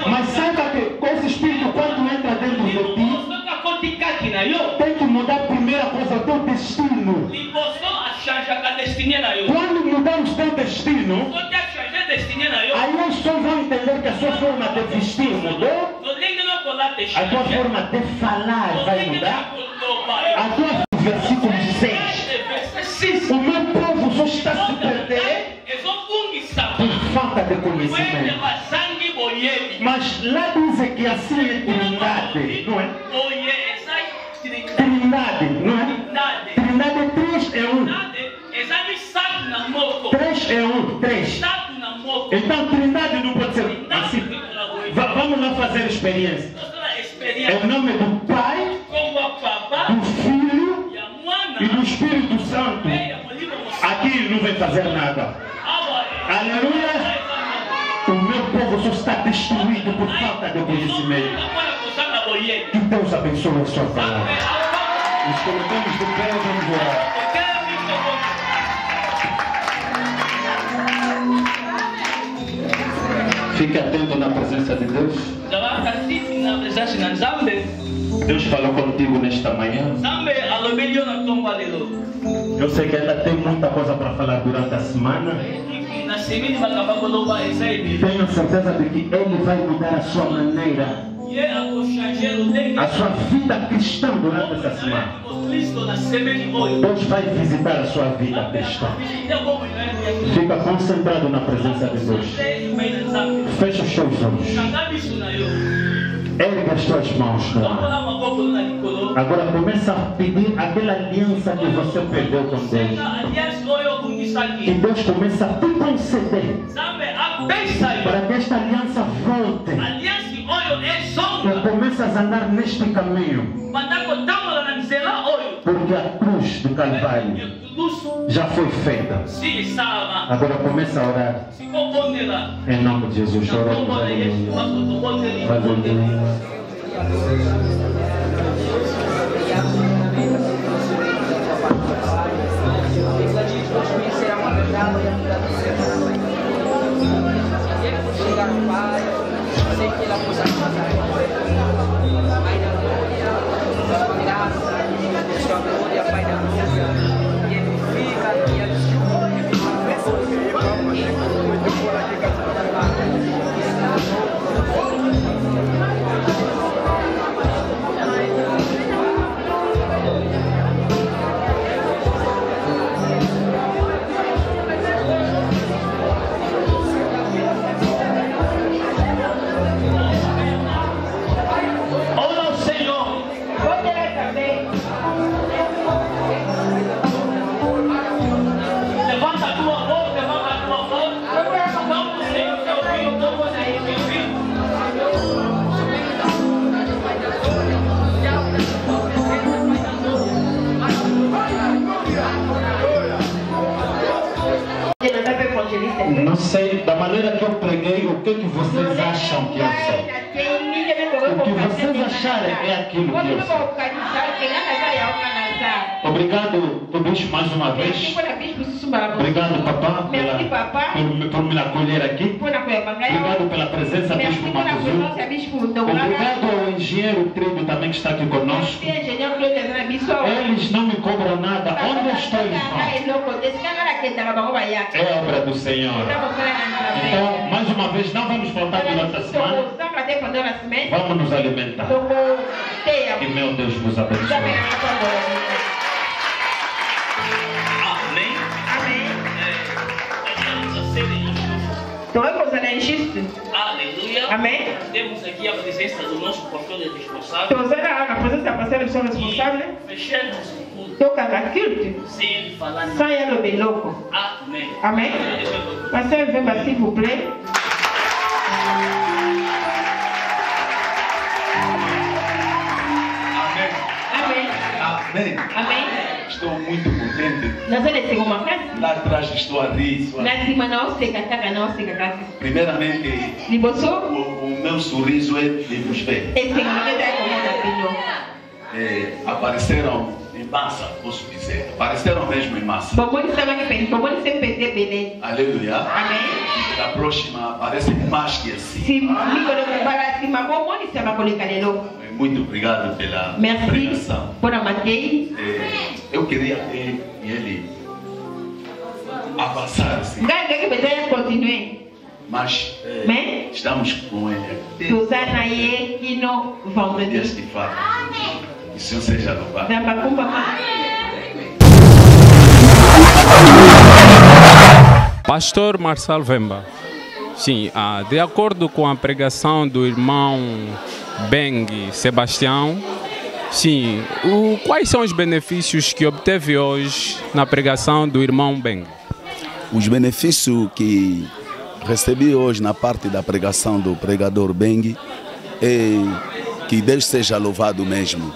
Mas saiba que com esse Espírito, quando entra dentro de ti, tem que mudar a primeira coisa, o teu destino. Quando mudar o teu destino, aí as pessoas vão entender que a sua forma de vestir mudou, a tua forma de falar vai mudar. A tua versículo 6. O meu povo só está a se perder por falta de conhecimento. Mas lá dizem que assim é trindade, não é? Trindade, não é? Trindade é 3 é 1. 3 é 1, 3. Então trindade não pode ser assim. Vamos lá fazer experiência. É o nome do Pai, do Filho e do Espírito Santo. Aqui não vai fazer nada. Aleluia. O meu povo só está destruído por falta de conhecimento. Que Deus abençoe a sua palavra. Nos colocamos de pé e vamos orar. Fique atento na presença de Deus. Deus falou contigo nesta manhã. Eu sei que ainda tem muita coisa para falar durante a semana. Tenho certeza de que Ele vai mudar a sua maneira, a sua vida cristã durante essa semana. Deus vai visitar a sua vida cristã. Fica concentrado na presença de Deus. Fecha os seus olhos. Ergue as tuas mãos no ar. Agora começa a pedir aquela aliança que você perdeu com Deus. E Deus começa a te conceder para que esta aliança volte. E começas a andar neste caminho. Porque a cruz do Calvário já foi feita. Agora começa a orar. Em nome de Jesus. Oramos. Aleluia. Não sei, da maneira que eu preguei, o que vocês acham que eu sou? O que vocês acharem é aquilo que eu sou. Obrigado, bispo, mais uma vez. Obrigado, papá, por me acolher aqui. Obrigado pela presença do bispo Matuzu. Obrigado ao engenheiro Tribo também que está aqui conosco. Eles não me cobram nada. Onde eu estou, eles vão. É obra do Senhor. Então, mais uma vez, não vamos faltar durante a semana. Vamos nos alimentar. Que meu Deus vos abençoe. Amém. Então é coisa injusta. Aleluia. Amém. Temos aqui a presença do nosso pastor responsável. Então será a presença da pastora responsável. Fechamos o culto. Toca a culto. Sem falar nada. Sai no bem louco. Amém. Amém. Pasteur, vem s'il vous plaît. Amém. Amém. Estou muito contente. Lá atrás estou a rir. Primeiramente, o meu sorriso é de vos ver. Apareceram em massa, posso dizer. Apareceram mesmo em massa. Aleluia. Amém. Da próxima aparecem mais que assim. Muito obrigado pela pregação. Eu queria ver ele avançar assim. Mas estamos com ele. Deus te fala. Que o Senhor seja louvado. Pastor Marçal Vemba, sim, de acordo com a pregação do irmão Beng Sebastião, sim, quais são os benefícios que obteve hoje na pregação do irmão Beng? Os benefícios que recebi hoje na parte da pregação do pregador Beng é que Deus seja louvado mesmo.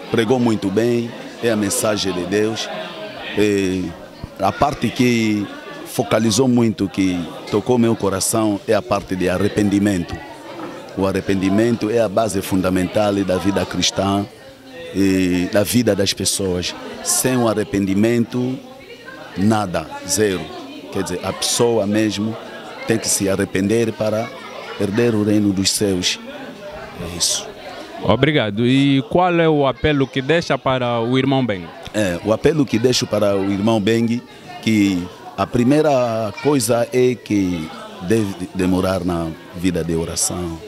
Pregou muito bem, é a mensagem de Deus. A parte que focalizou muito, que tocou meu coração, é a parte de arrependimento. O arrependimento é a base fundamental da vida cristã e da vida das pessoas. Sem o arrependimento, nada, zero. Quer dizer, a pessoa mesmo tem que se arrepender para perder o reino dos céus. É isso. Obrigado. E qual é o apelo que deixa para o irmão Beng? O apelo que deixo para o irmão Beng, que a primeira coisa é que deve demorar na vida de oração,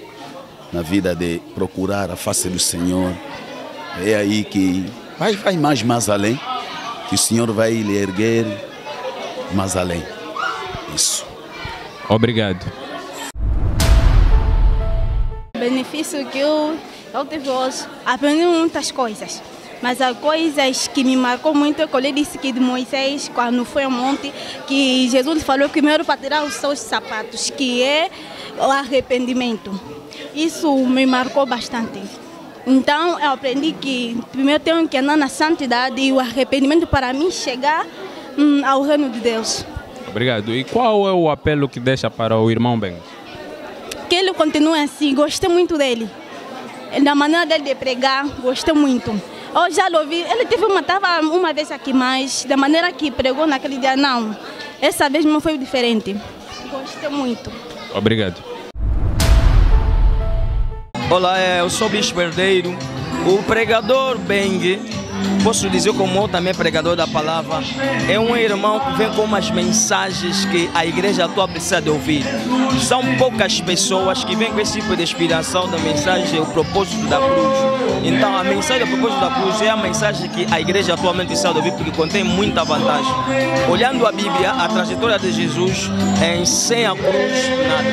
na vida de procurar a face do Senhor. É aí que vai mais além, que o Senhor vai lhe erguer mais além. Isso. Obrigado. O benefício que eu tive hoje, aprendi muitas coisas. Mas as coisas que me marcou muito é quando ele disse que de Moisés, quando foi ao monte, que Jesus falou primeiro para tirar os seus sapatos, que é o arrependimento. Isso me marcou bastante. Então eu aprendi que primeiro tenho que andar na santidade e o arrependimento para mim chegar ao reino de Deus. Obrigado. E qual é o apelo que deixa para o irmão Beng? Que ele continue assim, gostei muito dele. Da maneira dele de pregar, gostei muito. Eu já ouvi, ele estava uma vez aqui, mas da maneira que pregou naquele dia, não. Essa vez não foi diferente. Gostei muito. Obrigado. Olá, eu sou o Bispo Herdeiro. O pregador Beng, posso dizer como eu também pregador da palavra, é um irmão que vem com umas mensagens que a igreja atual precisa de ouvir. São poucas pessoas que vêm com esse tipo de inspiração da mensagem, o propósito da cruz. Então a mensagem do propósito da cruz é a mensagem que a igreja atualmente precisa de ouvir, porque contém muita vantagem. Olhando a Bíblia, a trajetória de Jesus sem a cruz, nada.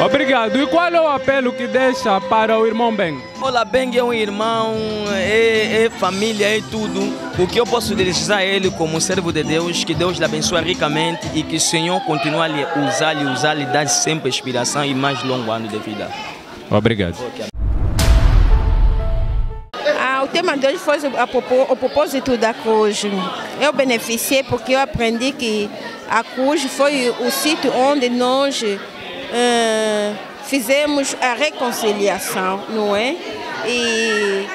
Obrigado. E qual é o apelo que deixa para o irmão Beng? Olá, Beng é um irmão, é família, é tudo. O que eu posso desejar a ele como servo de Deus, que Deus lhe abençoe ricamente e que o Senhor continue a lhe usar, lhe dar sempre inspiração e mais longo ano de vida. Obrigado. O tema de hoje foi o propósito da cruz. Eu beneficiei porque eu aprendi que a cruz foi o sítio onde nós fizemos a reconciliação, não é? E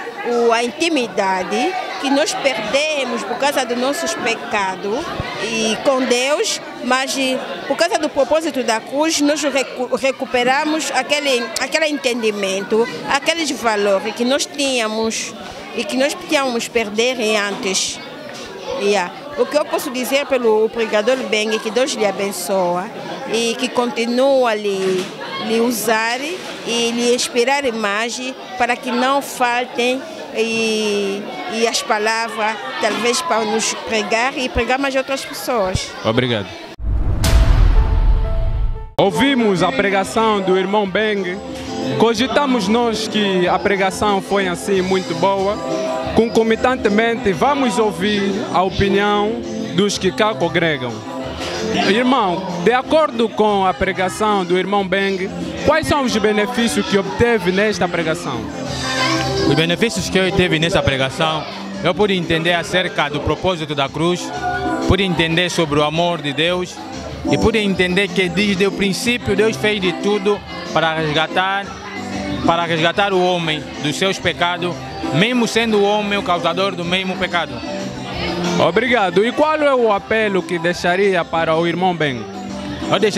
a intimidade que nós perdemos por causa dos nossos pecados e com Deus, mas por causa do propósito da cruz nós recuperamos aquele entendimento, aqueles valores que nós tínhamos e que nós tínhamos perder antes. O que eu posso dizer pelo pregador Beng, que Deus lhe abençoa e que continua a lhe usar e lhe inspirar mais para que não faltem e as palavras, talvez para nos pregar e pregar mais outras pessoas. Obrigado. Ouvimos a pregação do irmão Beng. Cogitamos nós que a pregação foi assim muito boa. Concomitantemente, vamos ouvir a opinião dos que cá congregam. Irmão, de acordo com a pregação do irmão Beng, quais são os benefícios que obteve nesta pregação? Os benefícios que eu tive nesta pregação eu pude entender acerca do propósito da cruz, pude entender sobre o amor de Deus e pude entender que desde o princípio Deus fez de tudo para resgatar o homem dos seus pecados, mesmo sendo o homem o causador do mesmo pecado. Obrigado. E qual é o apelo que deixaria para o irmão Beng?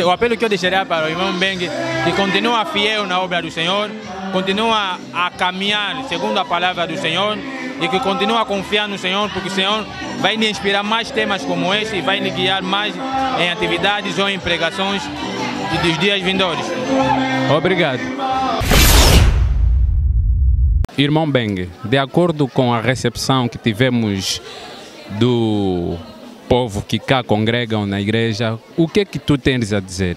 O apelo que eu deixaria para o irmão Beng, que continua fiel na obra do Senhor, continua a caminhar segundo a palavra do Senhor e que continua a confiar no Senhor, porque o Senhor vai lhe inspirar mais temas como esse e vai lhe guiar mais em atividades ou em pregações dos dias vindouros. Obrigado. Irmão Beng, de acordo com a recepção que tivemos do povo que cá congregam na igreja, o que é que tu tens a dizer?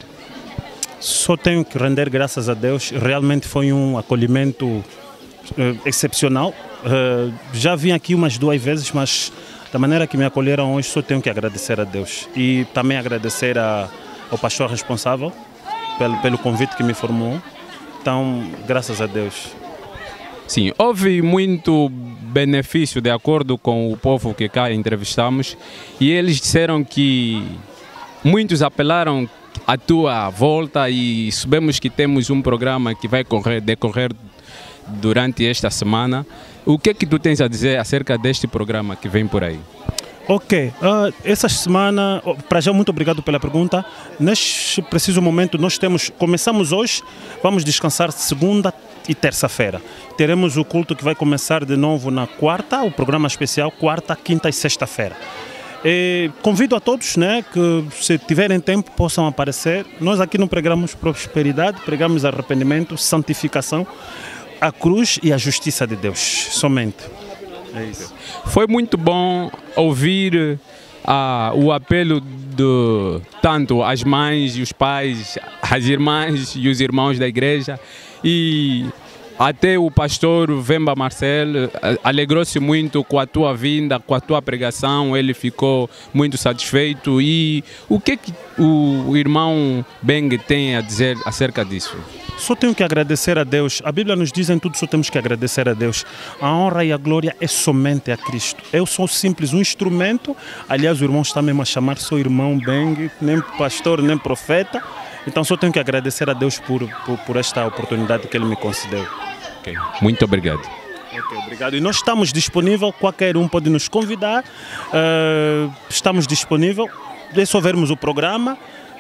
Só tenho que render graças a Deus, realmente foi um acolhimento excepcional. Já vim aqui umas 2 vezes, mas da maneira que me acolheram hoje, só tenho que agradecer a Deus. E também agradecer ao pastor responsável pelo convite que me formou. Então, graças a Deus. Sim, houve muito benefício de acordo com o povo que cá entrevistamos e eles disseram que muitos apelaram à tua volta e sabemos que temos um programa que vai decorrer durante esta semana. O que é que tu tens a dizer acerca deste programa que vem por aí? Ok, essa semana, para já muito obrigado pela pergunta. Neste preciso momento começamos hoje, vamos descansar segunda e terça-feira. Teremos o culto que vai começar de novo na quarta, o programa especial, quarta, quinta e sexta-feira. Convido a todos, né, que se tiverem tempo possam aparecer. Nós aqui não pregamos prosperidade, pregamos arrependimento, santificação, a cruz e a justiça de Deus, somente. É isso. Foi muito bom ouvir o apelo de tanto as mães e os pais, as irmãs e os irmãos da igreja, e até o pastor Vemba Marcel alegrou-se muito com a tua vinda, com a tua pregação, ele ficou muito satisfeito. E o que o irmão Beng tem a dizer acerca disso? Só tenho que agradecer a Deus. A Bíblia nos diz em tudo, só temos que agradecer a Deus. A honra e a glória é somente a Cristo. Eu sou simples um instrumento. Aliás, o irmão está mesmo a chamar, sou irmão Beng, nem pastor, nem profeta. Então só tenho que agradecer a Deus por esta oportunidade que Ele me concedeu. Okay. Muito obrigado. Okay, obrigado. E nós estamos disponíveis, qualquer um pode nos convidar. Estamos disponíveis. É só vermos o programa.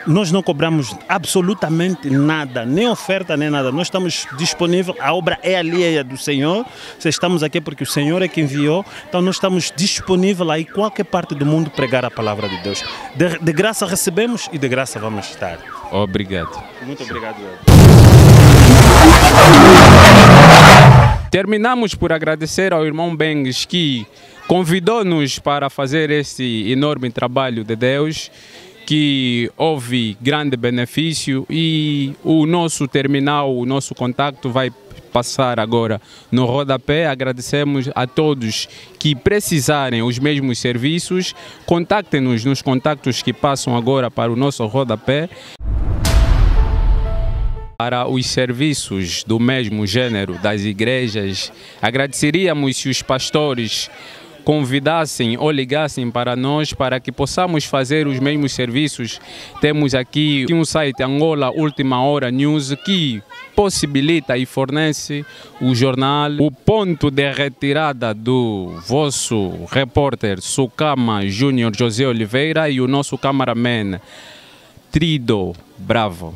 Nós não cobramos absolutamente nada, nem oferta, nem nada. Nós estamos disponíveis, a obra é alheia do Senhor. Estamos aqui porque o Senhor é que enviou. Então nós estamos disponíveis a ir em qualquer parte do mundo pregar a palavra de Deus. De graça recebemos e de graça vamos estar. Obrigado. Muito obrigado. Terminamos por agradecer ao irmão Beng que convidou-nos para fazer esse enorme trabalho de Deus, que houve grande benefício, e o nosso terminal, o nosso contacto vai passar agora no rodapé. Agradecemos a todos que precisarem os mesmos serviços, contactem-nos nos contactos que passam agora para o nosso rodapé. Para os serviços do mesmo gênero das igrejas, agradeceríamos se os pastores convidassem ou ligassem para nós para que possamos fazer os mesmos serviços. Temos aqui um site, Angola Última Hora News, que possibilita e fornece o jornal, o ponto de retirada do vosso repórter Sukama Júnior José Oliveira e o nosso cameraman Trido Bravo.